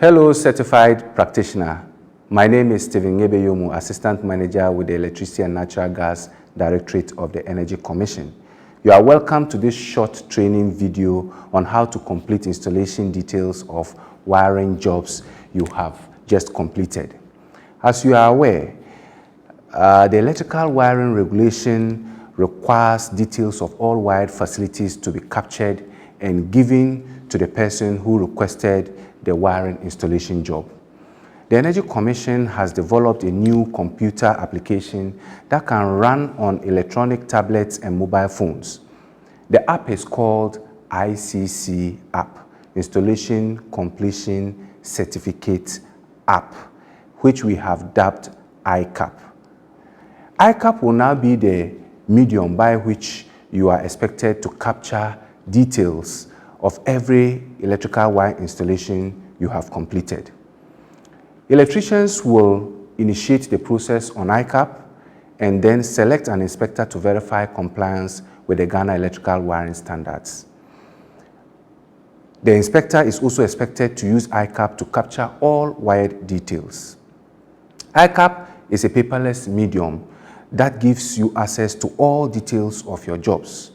Hello, certified practitioner. My name is Stephen Ngebeyomu, Assistant Manager with the Electricity and Natural Gas Directorate of the Energy Commission. You are welcome to this short training video on how to complete installation details of wiring jobs you have just completed. As you are aware, the electrical wiring regulation requires details of all wired facilities to be captured and given to the person who requested the wiring installation job. The Energy Commission has developed a new computer application that can run on electronic tablets and mobile phones. The app is called Iccapp, Installation Completion Certificate App, which we have dubbed Iccapp. Iccapp will now be the medium by which you are expected to capture details of every electrical wire installation you have completed. Electricians will initiate the process on Iccapp and then select an inspector to verify compliance with the Ghana electrical wiring standards. The inspector is also expected to use Iccapp to capture all wired details. Iccapp is a paperless medium that gives you access to all details of your jobs.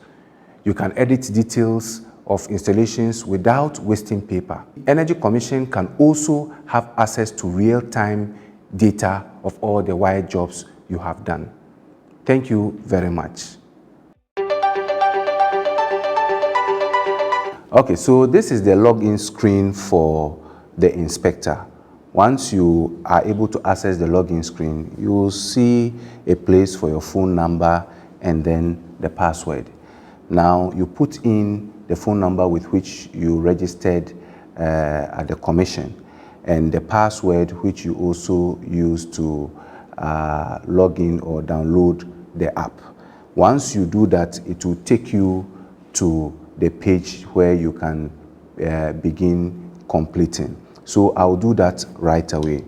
You can edit details of installations without wasting paper. Energy Commission can also have access to real-time data of all the wired jobs you have done. Thank you very much. Okay, so this is the login screen for the inspector. Once you are able to access the login screen, you will see a place for your phone number and then the password. Now you put in the phone number with which you registered at the commission and the password which you also use to log in or download the app. Once you do that, it will take you to the page where you can begin completing. So I'll do that right away.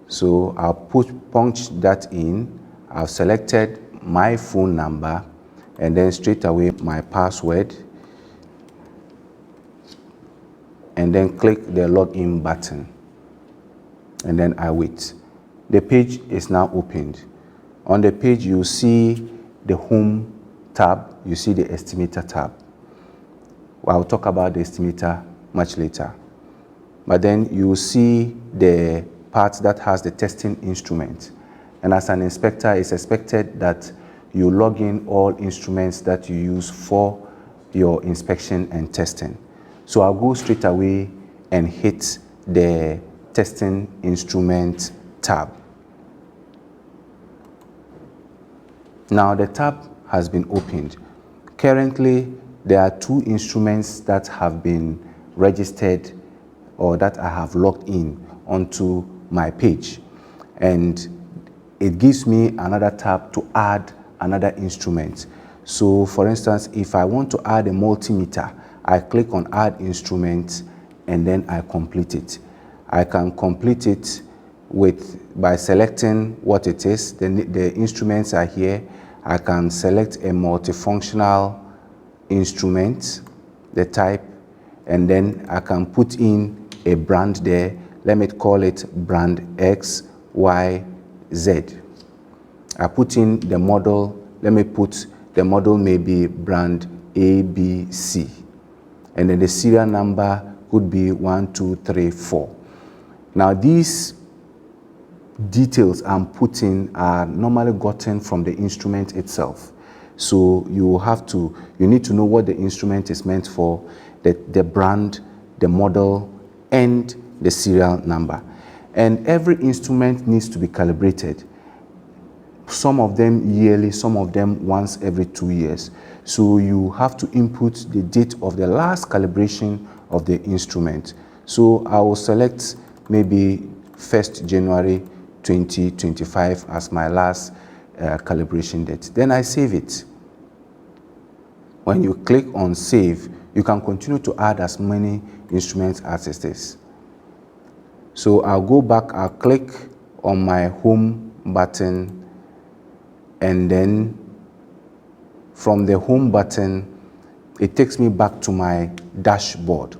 So I'll punch that in. I've selected my phone number and then straight away my password, and then click the login button, and then I wait. The page is now opened. On the page you see the home tab, you see the estimator tab. I'll talk about the estimator much later. But then you see the part that has the testing instrument. And as an inspector, it's expected that you log in all instruments that you use for your inspection and testing. So I'll go straight away and hit the testing instrument tab. Now the tab has been opened. Currently, there are two instruments that have been registered or that I have logged in onto my page. And it gives me another tab to add another instrument. So for instance, if I want to add a multimeter, I click on add instrument and then I complete it. I can complete it by selecting what it is. The instruments are here. I can select a multifunctional instrument, the type, and then I can put in a brand there. Let me call it brand X, Y, Z. I put in the model. Let me put the model maybe brand A, B, C. And then the serial number could be 1, 2, 3, 4. Now these details I'm putting are normally gotten from the instrument itself. So you need to know what the instrument is meant for, the brand, the model, and the serial number. And every instrument needs to be calibrated. Some of them yearly, some of them once every 2 years. So you have to input the date of the last calibration of the instrument. So I will select maybe 1st January 2025 as my last calibration date. Then I save it. When you click on save, you can continue to add as many instruments as it is. So I'll go back, I'll click on my home button, and then from the home button, it takes me back to my dashboard.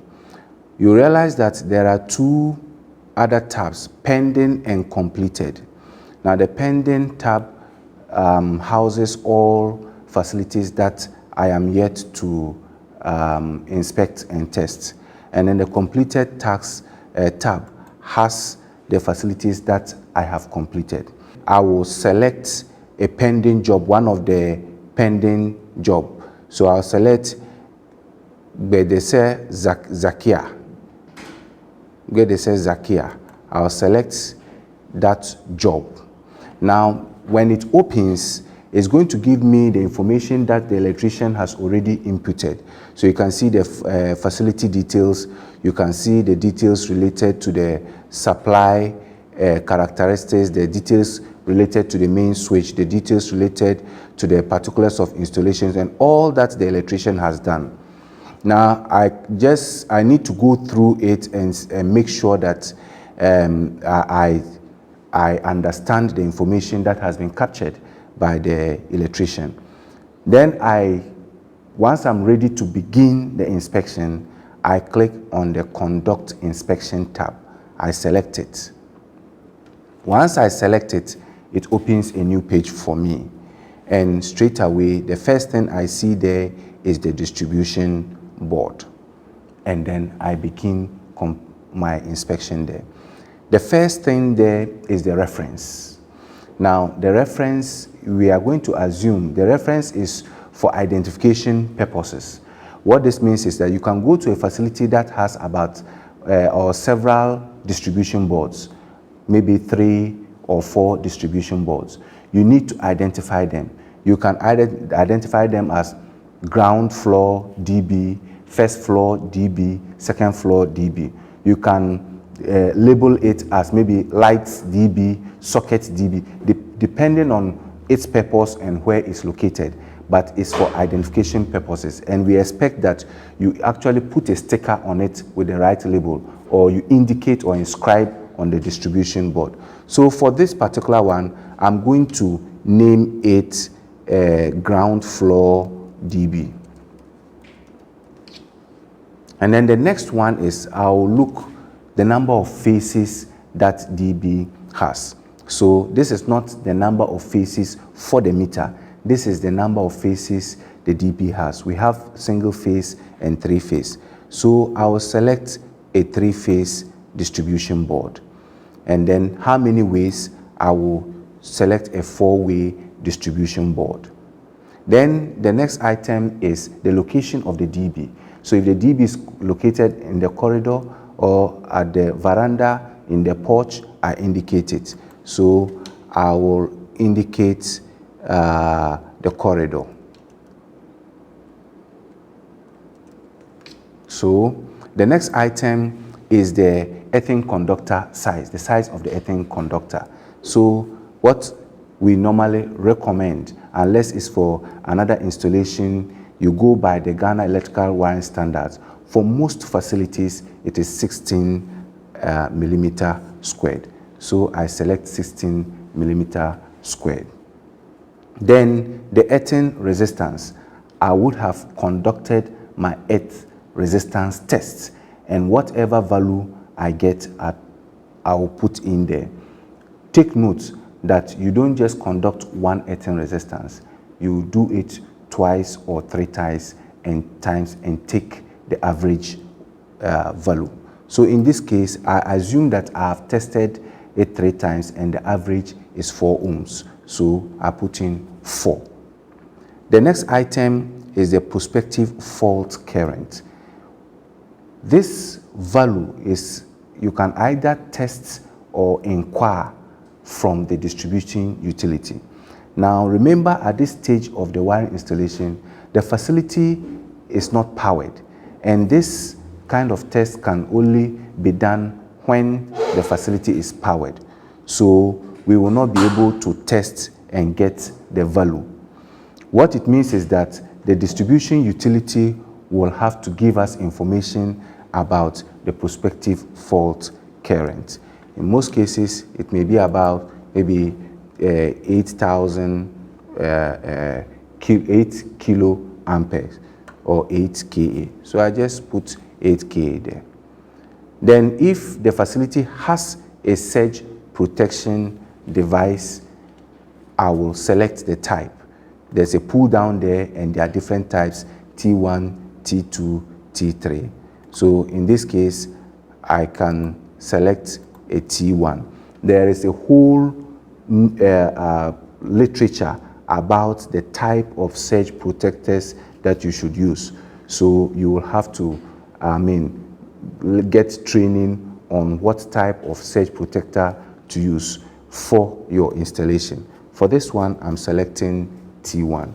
You realize that there are two other tabs, pending and completed. Now the pending tab houses all facilities that I am yet to inspect and test. And then the completed task tab has the facilities that I have completed. I will select a pending job, one of the pending job. So I'll select Bedese Zakia. Bedese Zakia. I'll select that job. Now, when it opens, it's going to give me the information that the electrician has already inputted. So you can see the facility details, you can see the details related to the supply characteristics, the details related to the main switch, the details related to the particulars of installations, and all that the electrician has done. Now, I need to go through it and make sure that I understand the information that has been captured by the electrician. Then once I'm ready to begin the inspection, I click on the Conduct Inspection tab. I select it. Once I select it, it opens a new page for me. And straight away, the first thing I see there is the distribution board. And then I begin my inspection there. The first thing there is the reference. Now, the reference, we are going to assume the reference is for identification purposes. What this means is that you can go to a facility that has about or several distribution boards, maybe 3 or 4 distribution boards. You need to identify them. You can identify them as ground floor DB, first floor DB, second floor DB. You can label it as maybe lights DB, socket DB, depending on its purpose and where it's located, but it's for identification purposes. And we expect that you actually put a sticker on it with the right label, or you indicate or inscribe on the distribution board. So for this particular one, I'm going to name it ground floor DB. And then the next one is I'll look the number of phases that DB has. So this is not the number of phases for the meter. This is the number of phases the DB has. We have single phase and 3-phase. So I will select a 3-phase distribution board. And then how many ways? I will select a 4-way distribution board. Then the next item is the location of the DB. So if the DB is located in the corridor or at the veranda, in the porch, I indicate it. So I will indicate the corridor. So the next item is the earthing conductor size, the size of the earthing conductor. So what we normally recommend, unless it's for another installation, you go by the Ghana Electrical Wiring Standards. For most facilities, it is 16 millimeter squared. So I select 16 millimeter squared. Then the earthing resistance, I would have conducted my earth resistance tests, and whatever value I get, I will put in there. Take note that you don't just conduct one earthing resistance. You do it twice or 3 times and take the average value. So in this case, I assume that I have tested it 3 times and the average is 4 ohms. So I put in 4. The next item is the prospective fault current. This value is, you can either test or inquire from the distribution utility. Now remember, at this stage of the wiring installation, the facility is not powered, and this kind of test can only be done when the facility is powered. So we will not be able to test and get the value. What it means is that the distribution utility will have to give us information about the prospective fault current. In most cases, it may be about maybe 8,000 8 kilo amperes or 8 kA. So I just put 8 kA there. Then if the facility has a surge protection device, I will select the type. There's a pull down there and there are different types, T1, T2, T3. So in this case, I can select a T1. There is a whole literature about the type of surge protectors that you should use. So you will have to, get training on what type of surge protector to use for your installation. For this one, I'm selecting T1.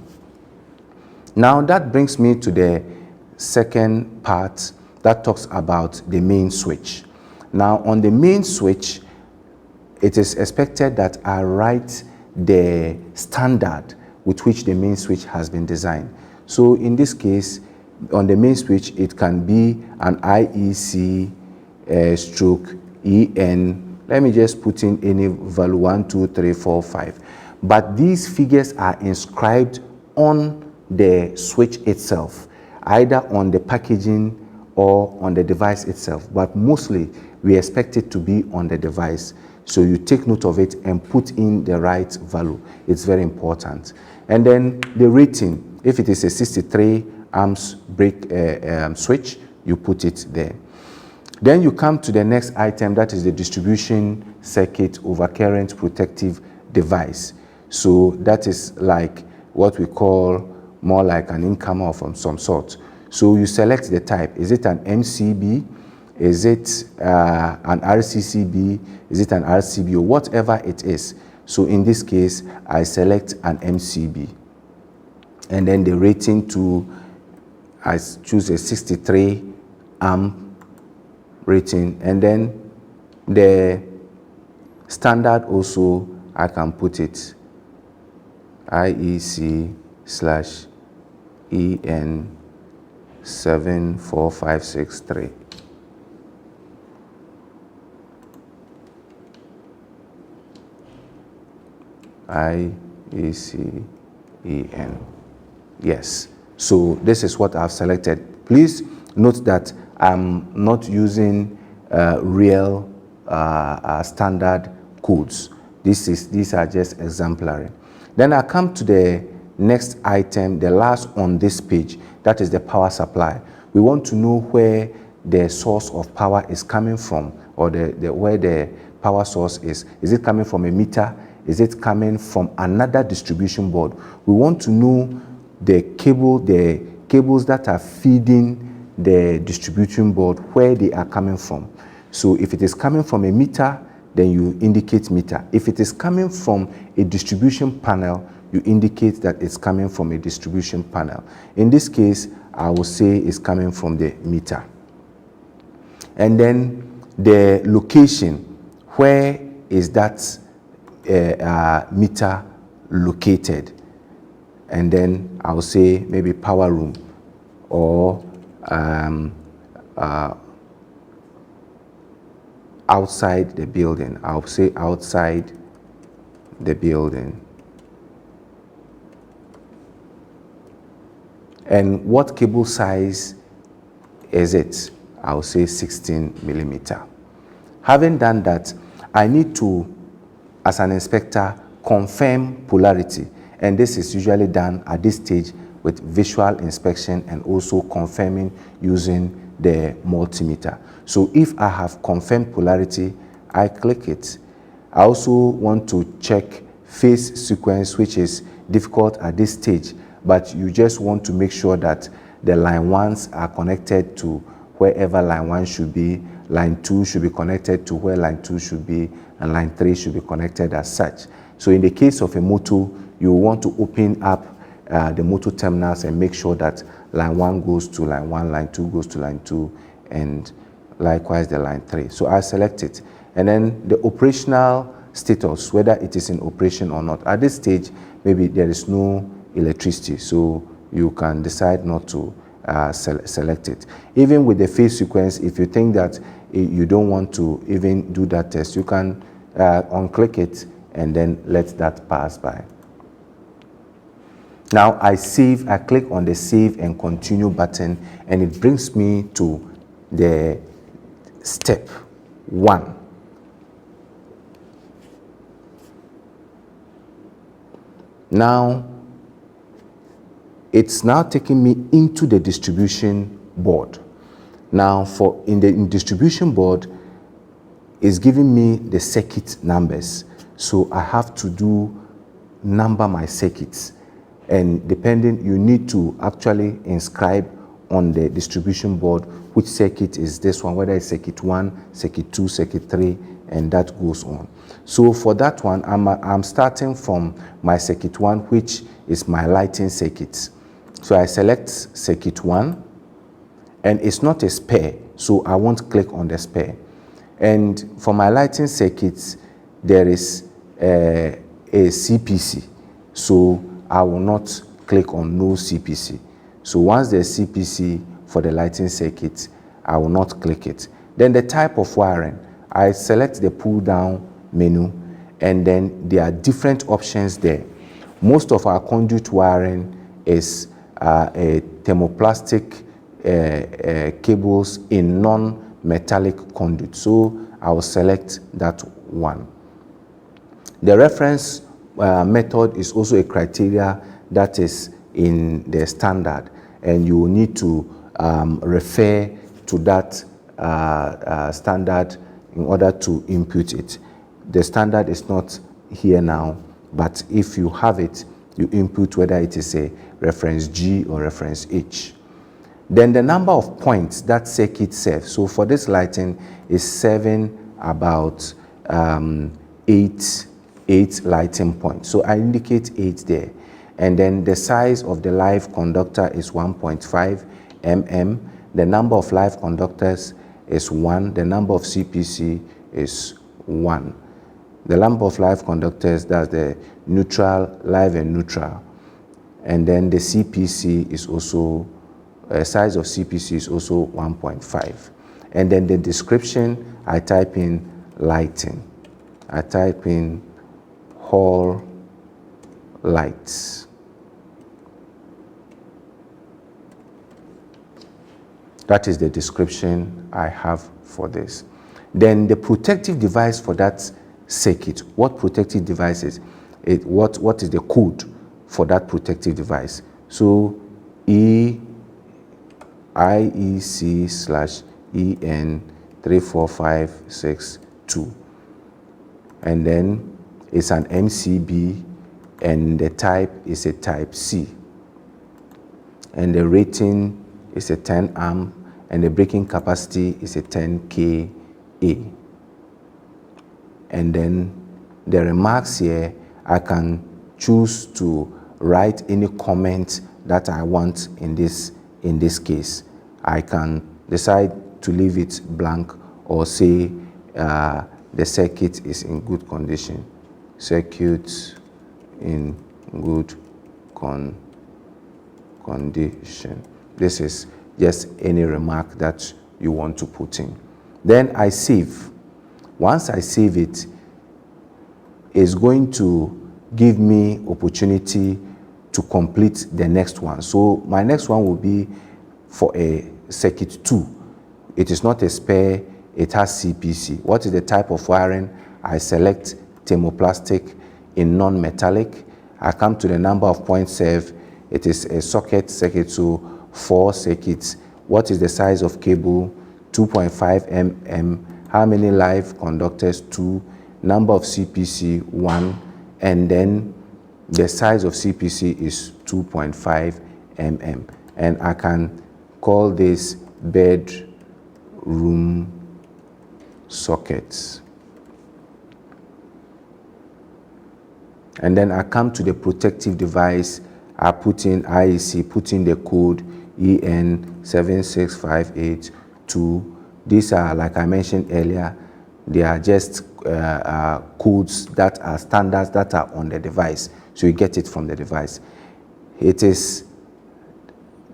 Now that brings me to the second part that talks about the main switch. Now on the main switch, it is expected that I write the standard with which the main switch has been designed. So in this case, on the main switch, it can be an IEC stroke EN. Let me just put in any value 1, 2, 3, 4, 5. But these figures are inscribed on the switch itself, either on the packaging or on the device itself. But mostly, we expect it to be on the device. So you take note of it and put in the right value. It's very important. And then the rating, if it is a 63 amps break switch, you put it there. Then you come to the next item, that is the distribution circuit overcurrent protective device. So that is like what we call more like an incomer of some sort. So you select the type. Is it an MCB? Is it an RCCB? Is it an RCB or whatever it is? So in this case, I select an MCB. And then the rating I choose a 63 amp rating. And then the standard also, I can put it IEC/EN 74563. IECEN. Yes. So this is what I've selected. Please note that I'm not using real standard codes. These are just exemplary. Then I come to the next item, the last on this page, that is the power supply. We want to know where the source of power is coming from, or where the power source is. Is it coming from a meter? Is it coming from another distribution board? We want to know the cables that are feeding the distribution board, where they are coming from. So if it is coming from a meter, then you indicate meter. If it is coming from a distribution panel, you indicate that it's coming from a distribution panel. In this case, I will say it's coming from the meter. And then the location, where is that meter located? And then I'll say maybe power room, or outside the building. I'll say outside the building. And what cable size is it? I'll say 16 millimeter. Having done that, I need to, as an inspector, confirm polarity. And this is usually done at this stage with visual inspection and also confirming using the multimeter. So if I have confirmed polarity, I click it. I also want to check phase sequence, which is difficult at this stage, but you just want to make sure that the line 1s are connected to wherever line 1 should be, line 2 should be connected to where line 2 should be, and line 3 should be connected as such. So in the case of a motor, you want to open up the motor terminals and make sure that line 1 goes to line 1, line 2 goes to line 2, and likewise the line 3. So I select it. And then the operational status, whether it is in operation or not. At this stage, maybe there is no electricity, so you can decide not to select it. Even with the phase sequence, if you think that you don't want to even do that test, you can unclick it and then let that pass by. Now I click on the save and continue button, and it brings me to the step 1. Now, it's now taking me into the distribution board. Now, in the distribution board, it's giving me the circuit numbers. So I have to number my circuits. And depending, you need to actually inscribe on the distribution board which circuit is this one, whether it's circuit 1, circuit 2, circuit 3, and that goes on. So for that one, I'm starting from my circuit 1, which is my lighting circuit. So I select circuit 1, and it's not a spare, so I won't click on the spare. And for my lighting circuits, there is a CPC, so I will not click on no CPC. So once there's CPC for the lighting circuit, I will not click it. Then the type of wiring, I select the pull down menu, and then there are different options there. Most of our conduit wiring is a thermoplastic cables in non-metallic conduit. So I will select that one. The reference method is also a criteria that is in the standard, and you will need to refer to that standard in order to input it. The standard is not here now, but if you have it, you input whether it is a reference G or reference H. Then the number of points that circuit serves. So for this lighting is serving about 8 lighting points. So I indicate 8 there. And then the size of the live conductor is 1.5 mm. The number of live conductors is 1. The number of CPC is 1. The number of live conductors, that's the neutral, live and neutral. And then the CPC is also, size of CPC is also 1.5. And then the description, I type in lighting. I type in hall lights. That is the description I have for this. Then the protective device for that circuit. What protective device is it? What is the code for that protective device? So IEC/EN34562, and then it's an MCB, and the type is a type C, and the rating is a 10 amp, and the breaking capacity is a 10 kA. And then the remarks here, I can choose to write any comment that I want in this case. I can decide to leave it blank or say the circuit is in good condition. Circuit in good condition. This is just any remark that you want to put in. Then I save. Once I save it, it's going to give me opportunity to complete the next one. So my next one will be for a circuit 2. It is not a spare, it has CPC. What is the type of wiring? I select thermoplastic in non-metallic. I come to the number of points served. It is a circuit 2, 4 circuits. What is the size of cable? 2.5 mm. How many live conductors? 2. Number of CPC? 1. And then the size of CPC is 2.5 mm. And I can call this bedroom sockets. And then I come to the protective device. I put in IEC, put in the code EN76582. These are, like I mentioned earlier, they are just codes that are standards that are on the device. So you get it from the device. It's an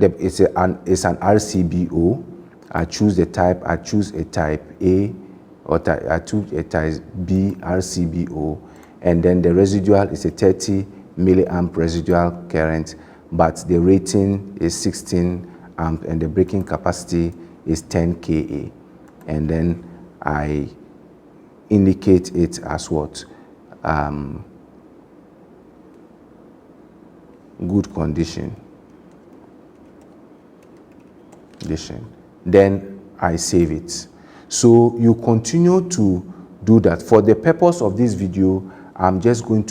RCBO. I choose the type. I choose a type A, or I choose a type B RCBO. And then the residual is a 30 milliamp residual current, but the rating is 16 amp and the breaking capacity is 10 kA. and then I indicate it as what? Good condition. Then I save it. So you continue to do that. For the purpose of this video, I'm just going to